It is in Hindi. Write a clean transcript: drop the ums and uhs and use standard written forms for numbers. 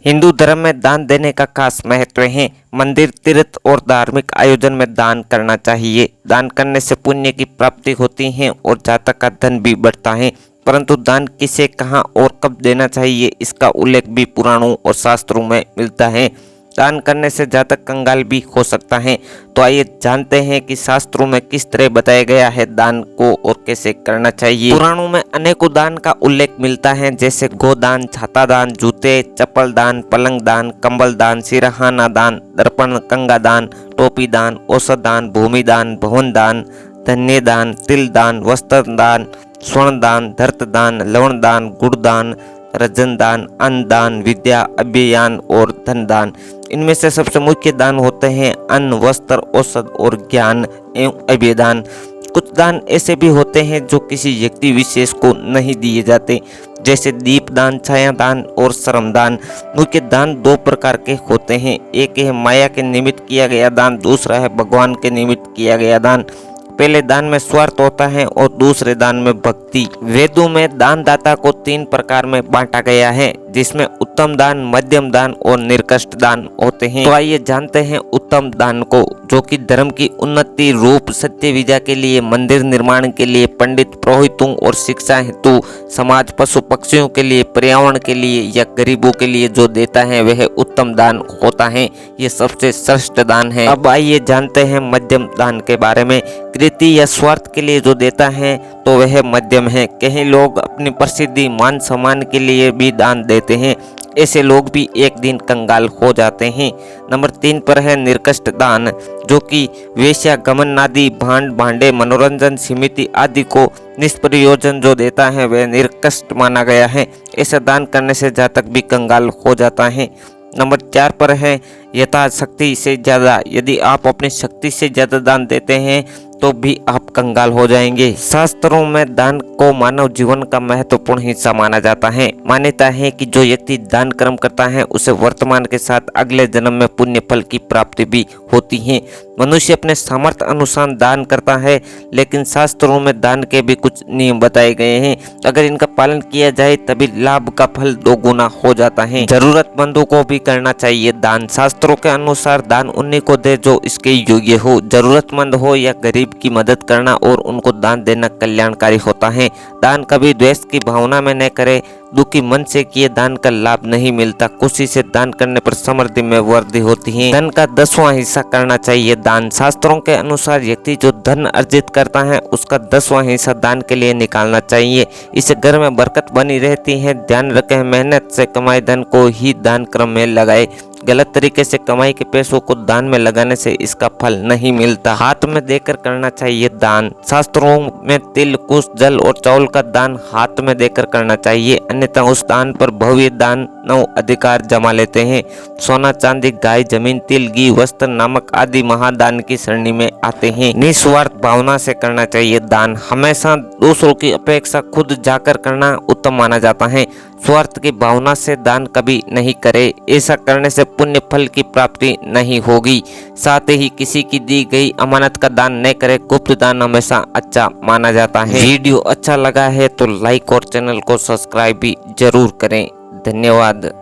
हिंदू धर्म में दान देने का खास महत्व है। मंदिर, तीर्थ और धार्मिक आयोजन में दान करना चाहिए। दान करने से पुण्य की प्राप्ति होती है और जातक का धन भी बढ़ता है। परंतु दान किसे, कहाँ और कब देना चाहिए, इसका उल्लेख भी पुराणों और शास्त्रों में मिलता है। दान करने से जातक कंगाल भी हो सकता है। तो आइए जानते हैं कि शास्त्रों में किस तरह बताया गया है दान को और कैसे करना चाहिए। पुराणों में अनेकों दान का उल्लेख मिलता है, जैसे गोदान, छाता दान, जूते, चप्पल दान, पलंग दान, कंबल दान, सिरहाना दान, दर्पण, कंगा दान, टोपी दान, औषध दान, भूमि दान, भवन दान, धन्य दान, तिल दान, वस्त्र दान, स्वर्ण दान, धर्त दान, लवण दान, गुड़ दान, रजन दान, अन्न दान, विद्या, अभियान और धन दान। इनमें से सबसे मुख्य दान होते हैं अन्न, वस्त्र, औषध और ज्ञान एवं अभिदान। कुछ दान ऐसे भी होते हैं जो किसी व्यक्ति विशेष को नहीं दिए जाते, जैसे दीप दान, छाया दान और श्रम दान। मुख्य दान दो प्रकार के होते हैं, एक है माया के निमित्त किया गया दान, दूसरा है भगवान के निमित्त किया गया दान। पहले दान में स्वार्थ होता है और दूसरे दान में भक्ति। वेदों में दानदाता को 3 प्रकार में बांटा गया है, जिसमें उत्तम दान, मध्यम दान और निकृष्ट दान होते हैं। तो आइए जानते हैं उत्तम दान को, जो कि धर्म की उन्नति, रूप, सत्य विजय के लिए, मंदिर निर्माण के लिए, पंडित पुरोहितों और शिक्षा हेतु, समाज, पशु पक्षियों के लिए, पर्यावरण के लिए या गरीबों के लिए जो देता है वह उत्तम दान होता है। ये सबसे श्रेष्ठ दान है। अब आइए जानते हैं मध्यम दान के बारे में। कृति या स्वार्थ के लिए जो देता है तो वह मध्यम है। कई लोग अपनी प्रसिद्धि, मान सम्मान के लिए भी दान देते हैं, ऐसे लोग भी एक दिन कंगाल हो जाते हैं। नंबर 3 पर है निकृष्ट दान, जो कि वेश्या, गमन आदि, भांड भांडे, मनोरंजन, समिति आदि को निष्प्रयोजन जो देता है वह निकृष्ट माना गया है। ऐसा दान करने से जातक भी कंगाल हो जाता है। नंबर 4 पर है यथाशक्ति से ज़्यादा। यदि आप अपनी शक्ति से ज़्यादा दान देते हैं तो भी आप कंगाल हो जाएंगे। शास्त्रों में दान को मानव जीवन का महत्वपूर्ण हिस्सा माना जाता है। मान्यता है कि जो व्यक्ति दान कर्म करता है उसे वर्तमान के साथ अगले जन्म में पुण्य फल की प्राप्ति भी होती है। मनुष्य अपने सामर्थ्य अनुसार दान करता है, लेकिन शास्त्रों में दान के भी कुछ नियम बताए गए हैं। अगर इनका पालन किया जाए तभी लाभ का फल 2 गुना हो जाता है। जरूरतमंदों को भी करना चाहिए दान। शास्त्रों के अनुसार दान उन्हीं को दे जो इसके योग्य हो। जरूरतमंद हो या गरीब की मदद करना और उनको दान देना कल्याणकारी होता है। दान कभी द्वेष की भावना में न करे। दुखी मन से किए दान का लाभ नहीं मिलता। खुशी से दान करने पर समृद्धि में वृद्धि होती है। धन का 10वां हिस्सा करना चाहिए दान। शास्त्रों के अनुसार व्यक्ति जो धन अर्जित करता है उसका 10वां हिस्सा दान के लिए निकालना चाहिए। इससे घर में बरकत बनी रहती है। ध्यान रखें, मेहनत से कमाए धन को ही दान क्रम में लगाए। गलत तरीके से कमाई के पैसों को दान में लगाने से इसका फल नहीं मिलता। हाथ में देकर करना चाहिए दान। शास्त्रों में तिल, कुश, जल और चावल का दान हाथ में देकर करना चाहिए, अन्यथा उस दान पर भव्य दानव अधिकार जमा लेते हैं। सोना, चांदी, गाय, जमीन, तिल, घी, वस्त्र, नमक आदि महादान की श्रेणी में आते हैं। निस्वार्थ भावना से करना चाहिए दान। हमेशा दूसरों की अपेक्षा खुद जाकर करना उत्तम माना जाता है। स्वार्थ की भावना से दान कभी नहीं करे। ऐसा करने से पुण्य फल की प्राप्ति नहीं होगी। साथ ही किसी की दी गई अमानत का दान न करे। गुप्त दान हमेशा अच्छा माना जाता है। वीडियो अच्छा लगा है तो लाइक और चैनल को सब्सक्राइब भी जरूर करें। धन्यवाद।